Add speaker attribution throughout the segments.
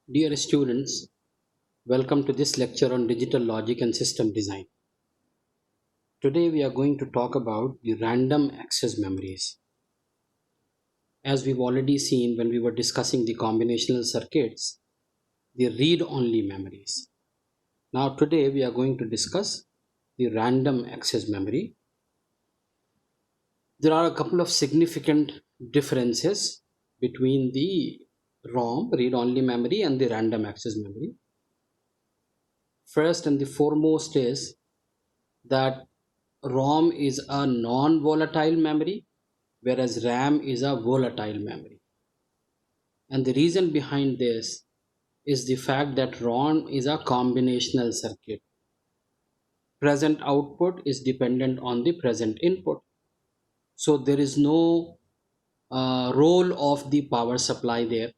Speaker 1: Dear students, welcome to this lecture on digital logic and system design. Today we are going to talk about the random access memories. As we've already seen when we were discussing the combinational circuits, the read-only memories. Now today we are going to discuss the random access memory. There are a couple of significant differences between the ROM, read-only memory, and the random access memory. First and the foremost is that ROM is a non-volatile memory, whereas RAM is a volatile memory. And the reason behind this is the fact that ROM is a combinational circuit. Present output is dependent on the present input. So there is no role of the power supply there.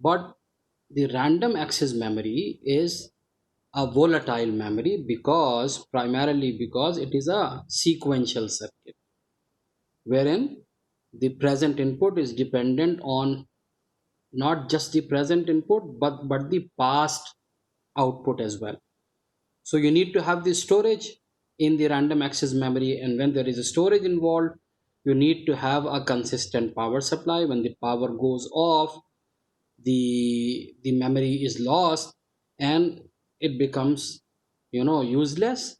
Speaker 1: But the random access memory is a volatile memory primarily because it is a sequential circuit, wherein the present input is dependent on not just the present input but the past output as well. So you need to have the storage in the random access memory, and when there is a storage involved, you need to have a consistent power supply. When the power goes off, the memory is lost and it becomes useless.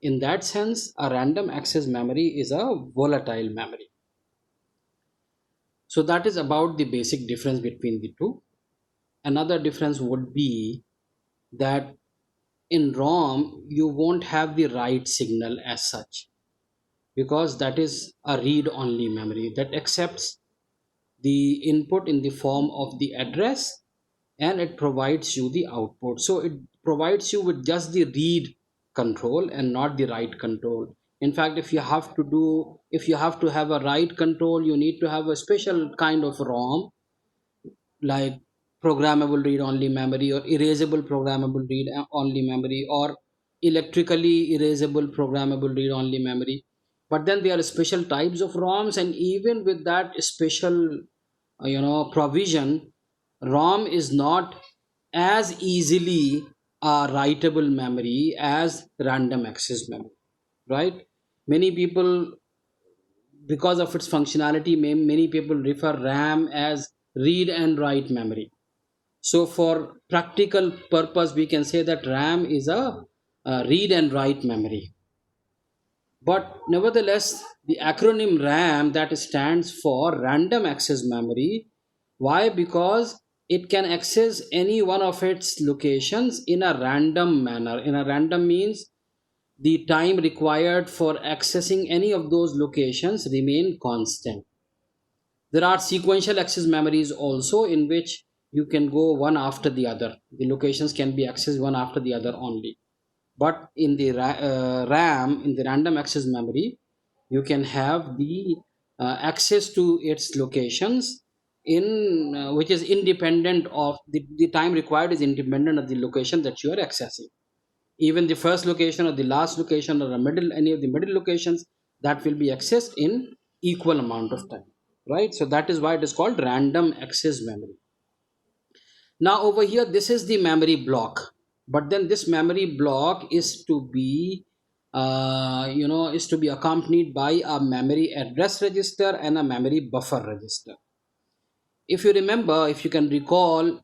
Speaker 1: In that sense, a random access memory is a volatile memory. So that is about the basic difference between the two. Another difference would be that in ROM you won't have the write signal as such, because that is a read only memory that accepts the input in the form of the address, and it provides you the output. So it provides you with just the read control and not the write control. In fact, if you have to have a write control, you need to have a special kind of ROM, like programmable read only memory or erasable programmable read only memory or electrically erasable programmable read only memory. But then there are special types of ROMs, and even with that special provision, ROM is not as easily a writable memory as random access memory, right? Many people, because of its functionality, many people refer RAM as read and write memory. So for practical purpose, we can say that RAM is a read and write memory. But nevertheless, the acronym RAM, that stands for random access memory. Why? Because it can access any one of its locations in a random manner. In a random means the time required for accessing any of those locations remain constant. There are sequential access memories also, in which you can go one after the other. The locations can be accessed one after the other only. But in the RAM, in the random access memory, you can have the access to its locations in which is independent of the time required, is independent of the location that you are accessing. Even the first location or the last location or a middle, any of the middle locations, that will be accessed in equal amount of time, right? So that is why it is called random access memory. Now over here, this is the memory block, but then this memory block is to be is to be accompanied by a memory address register and a memory buffer register. If you remember, if you can recall,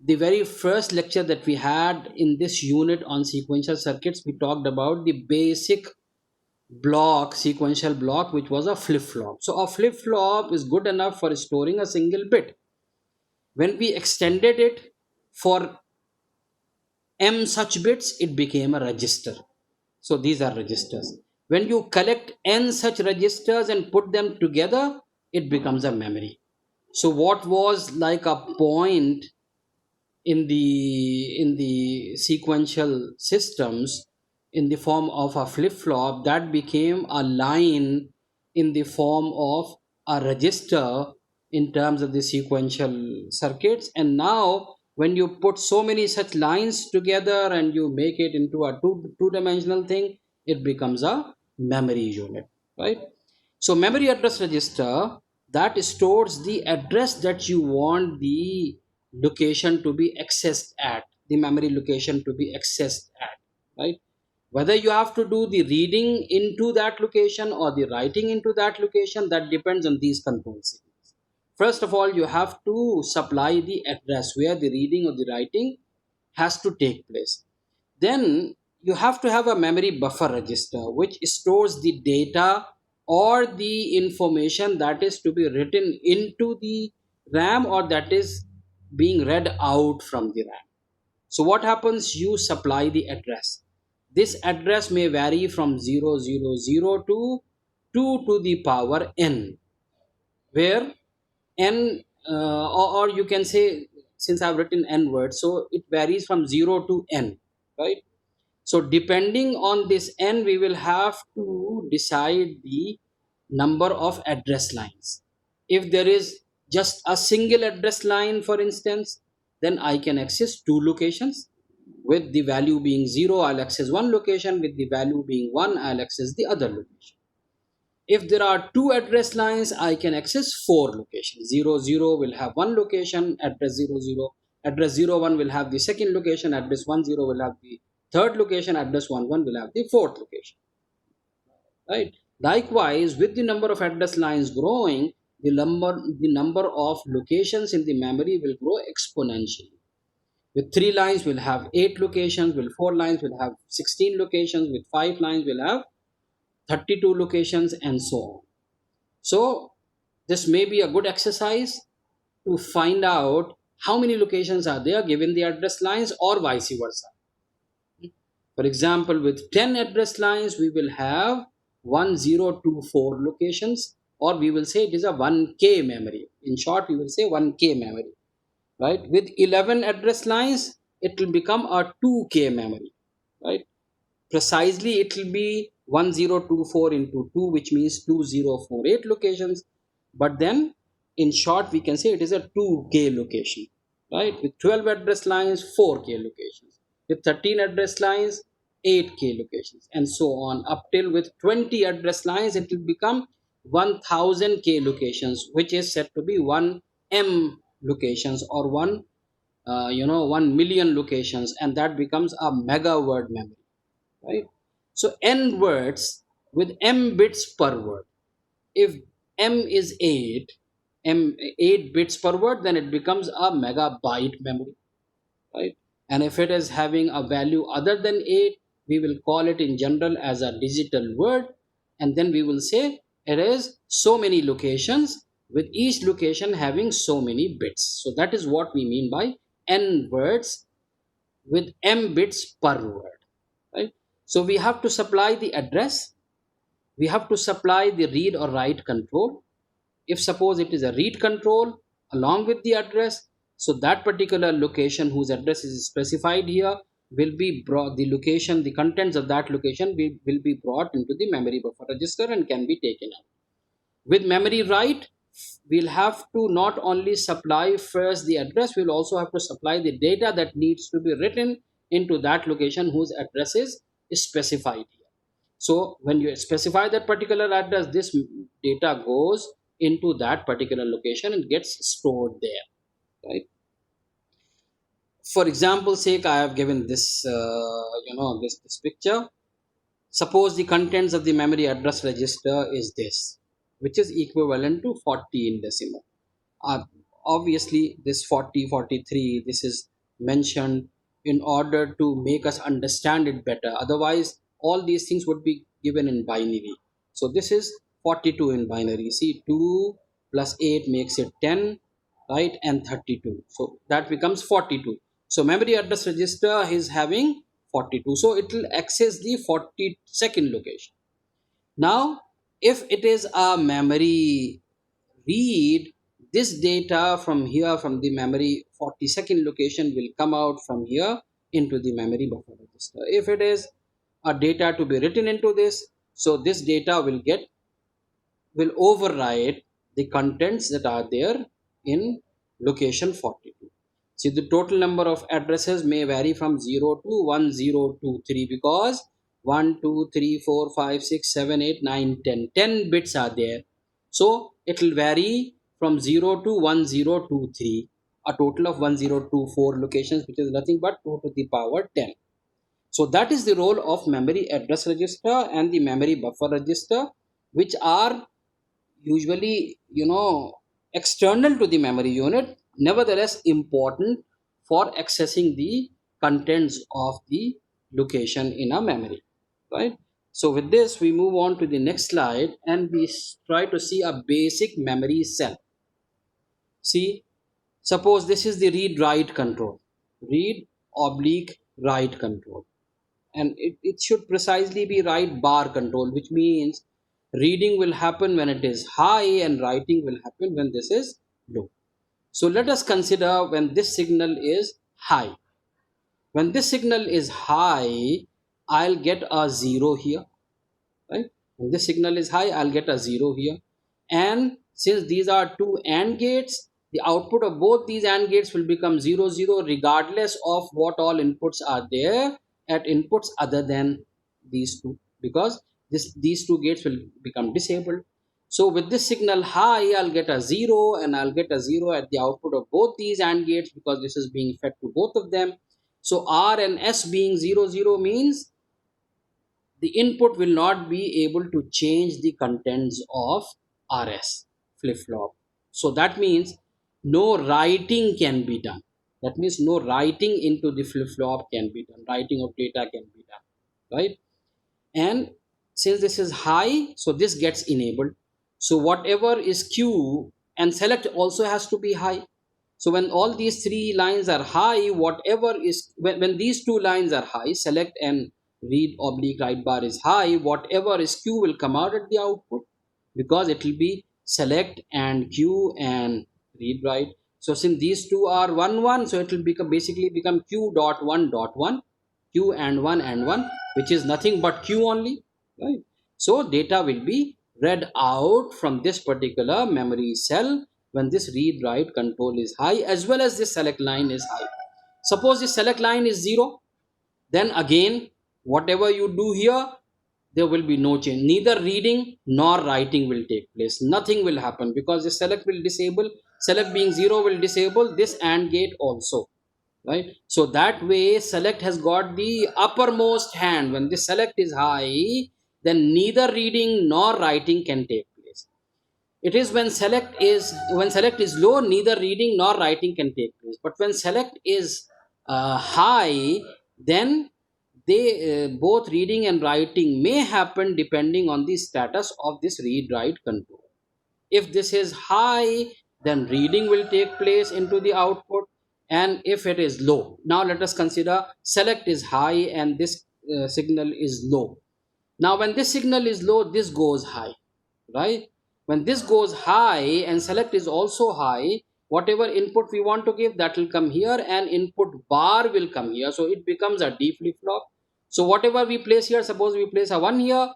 Speaker 1: the very first lecture that we had in this unit on sequential circuits, we talked about the basic block, sequential block, which was a flip-flop. So a flip-flop is good enough for storing a single bit. When we extended it for m such bits, it became a register. So these are registers. When you collect n such registers and put them together, it becomes a memory. So what was like a point in the sequential systems in the form of a flip flop, that became a line in the form of a register in terms of the sequential circuits. And now when you put so many such lines together and you make it into a two-dimensional thing, it becomes a memory unit, right? So memory address register, that stores the address that you want the location to be accessed at, the memory location to be accessed at, right? Whether you have to do the reading into that location or the writing into that location, that depends on these control signals. First of all, you have to supply the address where the reading or the writing has to take place. Then you have to have a memory buffer register which stores the data or the information that is to be written into the RAM or that is being read out from the RAM. So what happens? You supply the address. This address may vary from 0000 to 2 to the power n, where n or you can say, since I've written n words, so it varies from 0 to n, right? So depending on this n, we will have to decide the number of address lines. If there is just a single address line, for instance, then I can access two locations. With the value being 0, I'll access one location. With the value being 1, I'll access the other location. If there are two address lines, I can access four locations. 00 will have one location, address 00. Address 01 will have the second location, address 10 will have the third location, address 11 will have the fourth location. Right? Likewise, with the number of address lines growing, the number of locations in the memory will grow exponentially. With 3 lines, we'll have 8 locations. With 4 lines, we'll have 16 locations. With 5 lines, we'll have 32 locations, and so on. So this may be a good exercise to find out how many locations are there given the address lines, or vice versa. For example, with 10 address lines, we will have 1024 locations, or we will say it is a 1K memory. In short, we will say 1K memory, right? With 11 address lines, it will become a 2K memory, right? Precisely, it will be 1024 into 2, which means 2048 locations. But then, in short, we can say it is a 2K location, right? With 12 address lines, 4K locations. With 13 address lines, 8K locations, and so on, up till with 20 address lines, it will become 1000K locations, which is said to be 1M locations, or 1 million locations, and that becomes a mega word memory, right? So n words with m bits per word. If m is 8, m 8 bits per word, then it becomes a megabyte memory, right? And if it is having a value other than 8, we will call it in general as a digital word, and then we will say it is so many locations, with each location having so many bits. So that is what we mean by n words with m bits per word, right? So we have to supply the address, we have to supply the read or write control. If suppose it is a read control along with the address, so that particular location whose address is specified here will be brought, the location, the contents of that location will be brought into the memory buffer register and can be taken out. With memory write, we'll have to not only supply first the address, we'll also have to supply the data that needs to be written into that location whose address is specified here. So when you specify that particular address, this data goes into that particular location and gets stored there, right? For example sake, I have given this this picture. Suppose the contents of the memory address register is this, which is equivalent to 40 in decimal. uh, Obviously this 40, 43, this is mentioned in order to make us understand it better. Otherwise all these things would be given in binary. So this is 42 in binary. See, 2 plus 8 makes it 10, right? And 32, so that becomes 42. So memory address register is having 42, so it will access the 42nd location. Now if it is a memory read, this data from here, from the memory 42nd location, will come out from here into the memory buffer register. If it is a data to be written into this, so this data will override the contents that are there in location 42. See, the total number of addresses may vary from 0 to 1023, because 1 2 3 4 5 6 7 8 9 10 10 bits are there. So it will vary from 0 to 1023. a total of 1024 locations, which is nothing but 2 to the power 10. So that is the role of memory address register and the memory buffer register, which are usually, external to the memory unit, nevertheless important for accessing the contents of the location in a memory, right? So with this, we move on to the next slide and we try to see a basic memory cell. See, suppose this is the read write control, read oblique write control, and it should precisely be write bar control, which means reading will happen when it is high and writing will happen when this is low. So let us consider when this signal is high. When this signal is high, I'll get a 0 here, right? When this signal is high, I'll get a 0 here. And since these are two AND gates, the output of both these AND gates will become 0 0 regardless of what all inputs are there at inputs other than these two, because these two gates will become disabled. So with this signal high, I'll get a 0 and I'll get a 0 at the output of both these AND gates because this is being fed to both of them. So R and S being 0 0 means the input will not be able to change the contents of RS flip-flop. So that means no writing can be done. That means no writing into the flip-flop can be done. Writing of data can be done, right? And since this is high, so this gets enabled. So whatever is Q and select also has to be high. So when all these three lines are high, whatever is, when these two lines are high, select and read oblique write bar is high, whatever is Q will come out at the output because it will be select and Q and read write. So since these two are 1 1, so it will become basically become Q dot 1 dot 1, Q and 1, which is nothing but Q only, right? So data will be read out from this particular memory cell when this read write control is high as well as this select line is high. Suppose the select line is 0, then again whatever you do here, there will be no change. Neither reading nor writing will take place. Nothing will happen because the select will disable. Select being 0 will disable this AND gate also, right? So that way select has got the uppermost hand. When the select is high, then neither reading nor writing can take place. It is when select is low, neither reading nor writing can take place. But when select is high, then they both reading and writing may happen depending on the status of this read write control. If this is high, then reading will take place into the output, and if it is low, now let us consider select is high and this signal is low. Now when this signal is low, this goes high, right? When this goes high and select is also high, whatever input we want to give, that will come here and input bar will come here, so it becomes a D flip flop. So whatever we place here, suppose we place a 1 here,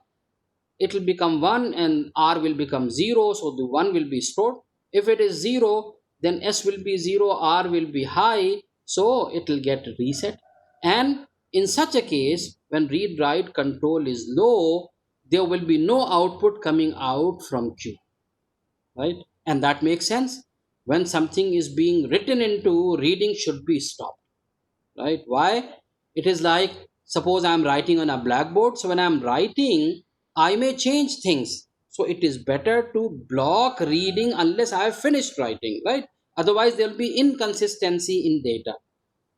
Speaker 1: it will become 1 and R will become 0, so the 1 will be stored. If it is 0, then S will be 0, R will be high, so it will get reset. And in such a case, when read write control is low, there will be no output coming out from Q, right? And that makes sense. When something is being written into, reading should be stopped, right? Why? It is like, suppose I'm writing on a blackboard, so when I'm writing, I may change things. So it is better to block reading unless I have finished writing, right? Otherwise, there will be inconsistency in data,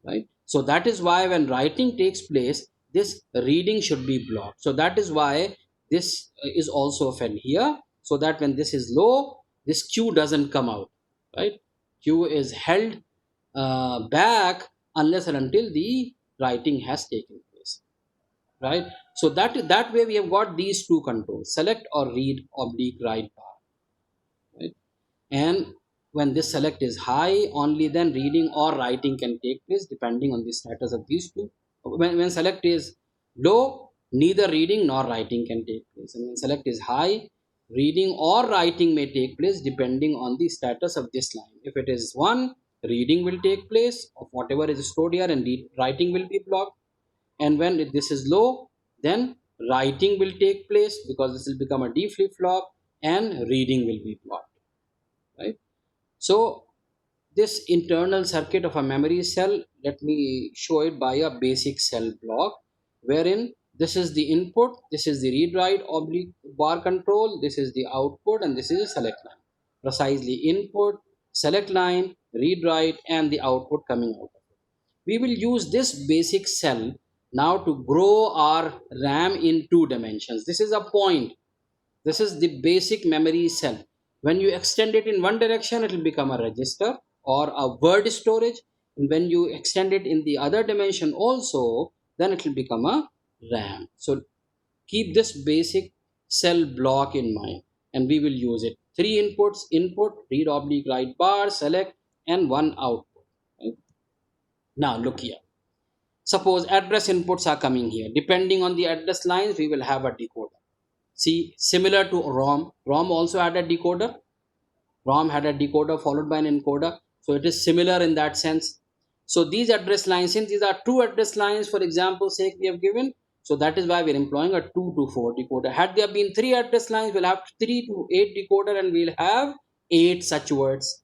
Speaker 1: right? So that is why when writing takes place, this reading should be blocked. So that is why this is also fed here, so that when this is low, this Q doesn't come out, right? Q is held back unless and until the writing has taken place, right? So that way we have got these two controls: select or read oblique write bar, right? And when this select is high, only then reading or writing can take place depending on the status of these two. When select is low, neither reading nor writing can take place, and when select is high, reading or writing may take place depending on the status of this line. If it is 1, reading will take place of whatever is stored here and writing will be blocked. And when this is low, then writing will take place because this will become a D flip flop and reading will be blocked, right? So this internal circuit of a memory cell, let me show it by a basic cell block, wherein this is the input, this is the read write oblique bar control, this is the output, and this is a select line. Precisely input, select line, read write, and the output coming out of it. We will use this basic cell now to grow our RAM in two dimensions. This is a point. This is the basic memory cell. When you extend it in one direction, it will become a register or a word storage. And when you extend it in the other dimension also, then it will become a RAM. So keep this basic cell block in mind, and we will use it. Three inputs: input, read oblique write bar, select, and one output. Right? Now look here. Suppose address inputs are coming here. Depending on the address lines, we will have a decoder. See, similar to ROM, ROM also had a decoder. ROM had a decoder followed by an encoder. So it is similar in that sense. So these address lines, since these are two address lines, for example sake, we have given. So that is why we are employing a 2 to 4 decoder. Had there been three address lines, we'll have 3 to 8 decoder, and we'll have 8 such words.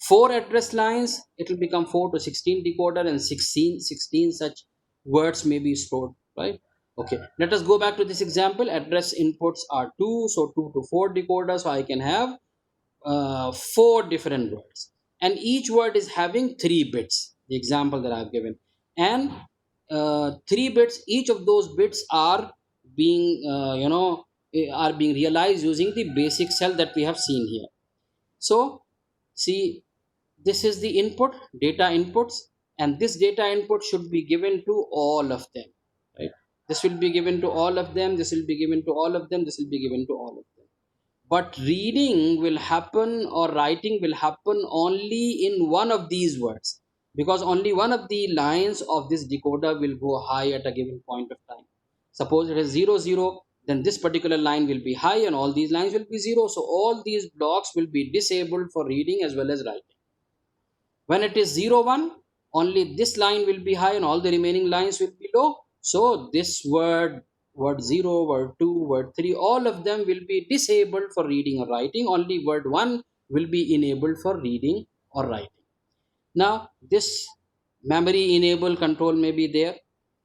Speaker 1: Four address lines, it will become 4 to 16 decoder, and 16 such words may be stored, right? Okay, let us go back to this example. Address inputs are 2, so 2 to 4 decoder, so I can have 4 different words, and each word is having 3 bits, the example that I've given, and 3 bits, each of those bits are being are being realized using the basic cell that we have seen here. So see, this is the input, data inputs, and this data input should be given to all of them, right? This will be given to all of them, this will be given to all of them, this will be given to all of them. But reading will happen or writing will happen only in one of these words, because only one of the lines of this decoder will go high at a given point of time. Suppose it is 0 0, then this particular line will be high and all these lines will be 0. So all these blocks will be disabled for reading as well as writing. When it is 0 1, only this line will be high and all the remaining lines will be low. So this word 0, word 2, word 3, all of them will be disabled for reading or writing. Only word 1 will be enabled for reading or writing. Now this memory enable control may be there.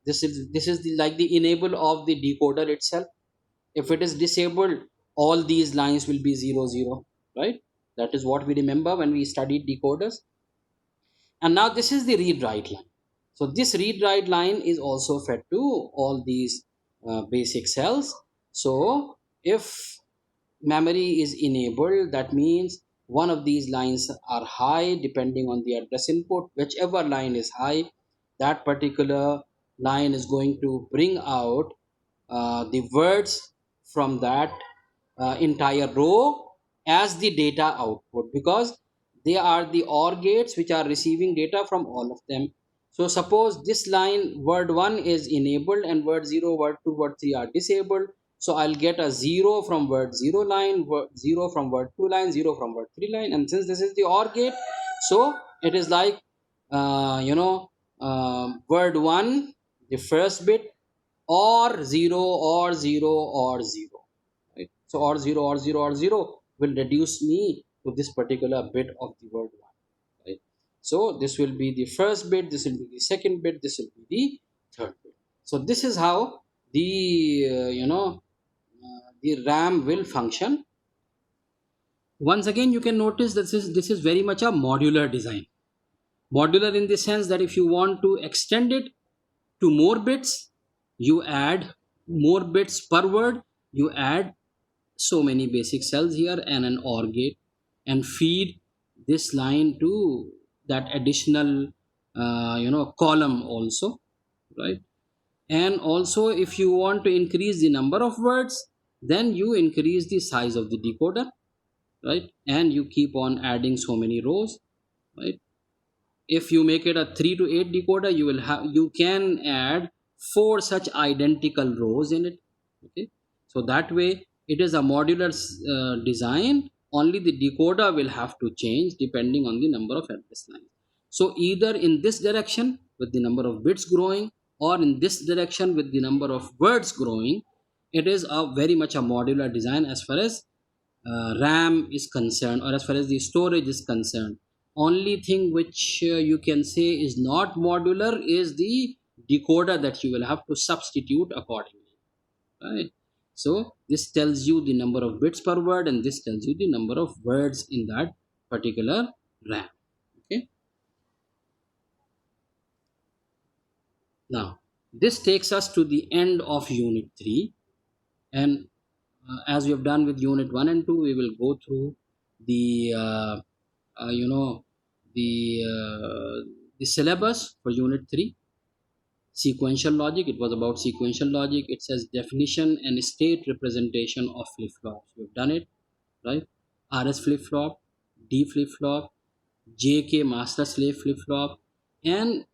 Speaker 1: This is like the enable of the decoder itself. If it is disabled, all these lines will be 0 0, right? That is what we remember when we studied decoders. And now this is the read write line. So this read write line is also fed to all these basic cells. So if memory is enabled, that means one of these lines are high depending on the address input. Whichever line is high, that particular line is going to bring out the words from that entire row as the data output, because they are the OR gates which are receiving data from all of them. So suppose this line word 1 is enabled and word 0, word 2, word 3 are disabled. So I'll get a 0 from word 0 line, 0 from word 2 line, 0 from word 3 line. And since this is the OR gate, so it is like word 1, the first bit, or 0, or 0, or 0. Right? So or 0, or 0, or 0 will reduce me to this particular bit of the word 1. Right? So this will be the first bit, this will be the second bit, this will be the third bit. So this is how the the RAM will function. Once again, you can notice that this is very much a modular design. Modular in the sense that if you want to extend it to more bits, you add more bits per word, you add so many basic cells here and an OR gate, and feed this line to that additional column also, right? And also if you want to increase the number of words, then you increase the size of the decoder, right? And you keep on adding so many rows, right? If you make it a 3 to 8 decoder, you can add 4 such identical rows in it. Okay, so that way it is a modular design. Only the decoder will have to change depending on the number of address lines. So either in this direction with the number of bits growing, or in this direction with the number of words growing, it is a very much a modular design as far as RAM is concerned, or as far as the storage is concerned. Only thing which you can say is not modular is the decoder that you will have to substitute accordingly, right? So this tells you the number of bits per word, and this tells you the number of words in that particular RAM. Okay. Now this takes us to the end of unit 3, and as we have done with unit 1 and 2, we will go through the you know the the syllabus for unit 3. Sequential logic, it was about sequential logic. It says definition and state representation of flip flops. We've done it, right? RS flip flop, D flip flop, JK master slave flip flop, and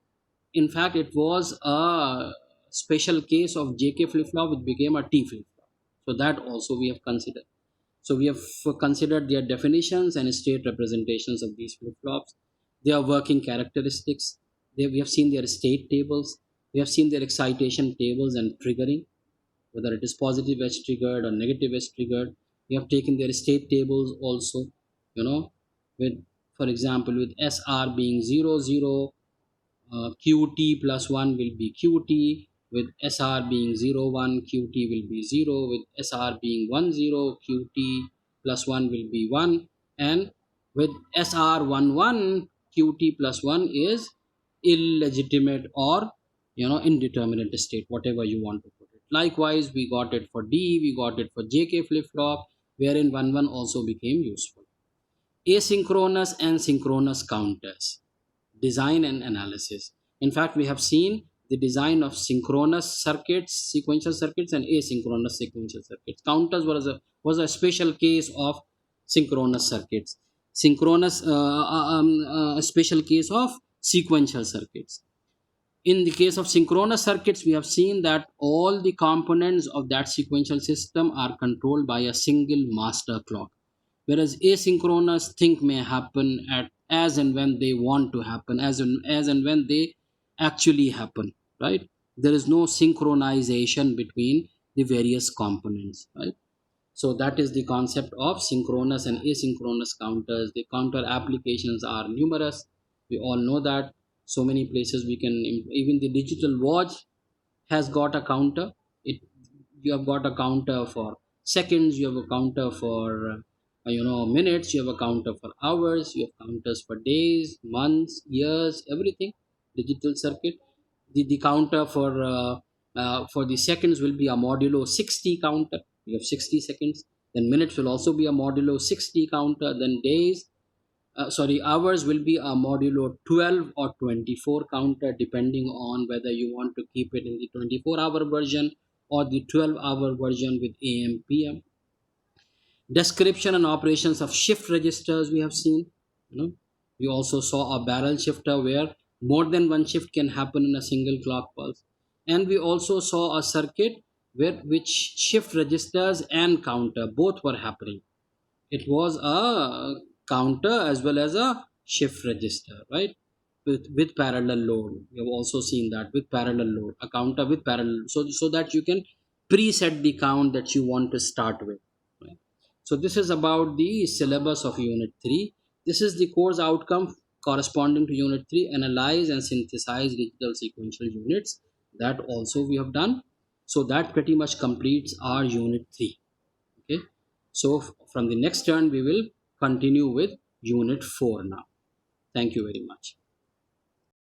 Speaker 1: in fact it was a special case of JK flip flop which became a T flip flop. So that also we have considered. So we have considered their definitions and state representations of these flip flops, their working characteristics. We have seen their state tables. We have seen their excitation tables and triggering, whether it is positive edge triggered or negative edge triggered. We have taken their state tables also, with, for example, with SR being 00, QT plus 1 will be QT, with SR being 01, QT will be 0, with SR being 10, QT plus 1 will be 1, and with SR 11, QT plus 1 is illegitimate or indeterminate state, whatever you want to put it. Likewise, we got it for D, we got it for JK flip flop, wherein 1 also became useful. Asynchronous and synchronous counters, design and analysis. In fact, we have seen the design of synchronous circuits, sequential circuits, and asynchronous sequential circuits. Counters was a special case of synchronous circuits. Synchronous, a special case of sequential circuits. In the case of synchronous circuits, we have seen that all the components of that sequential system are controlled by a single master clock, whereas asynchronous thing may happen at as and when they want to happen, as and when they actually happen, right? There is no synchronization between the various components, right? So that is the concept of synchronous and asynchronous counters. The counter applications are numerous. We all know that. So many places we can, even the digital watch has got a counter. It You have got a counter for seconds, you have a counter for minutes, you have a counter for hours, you have counters for days, months, years, everything. Digital circuit. The counter for the seconds will be a modulo 60 counter. You have 60 seconds. Then minutes will also be a modulo 60 counter. Then days, hours will be a modulo 12 or 24 counter, depending on whether you want to keep it in the 24-hour version or the 12-hour version with AM PM. Description and operations of shift registers we have seen. We also saw a barrel shifter where more than one shift can happen in a single clock pulse, and we also saw a circuit where which shift registers and counter both were happening. It was a counter as well as a shift register, right? With parallel load. We have also seen that with parallel load, a counter with parallel, so that you can preset the count that you want to start with, right? So this is about the syllabus of unit 3. This is the course outcome corresponding to unit 3: analyze and synthesize digital sequential units. That also we have done. So that pretty much completes our unit 3. Okay. So from the next turn we will continue with unit 4 now. Thank you very much.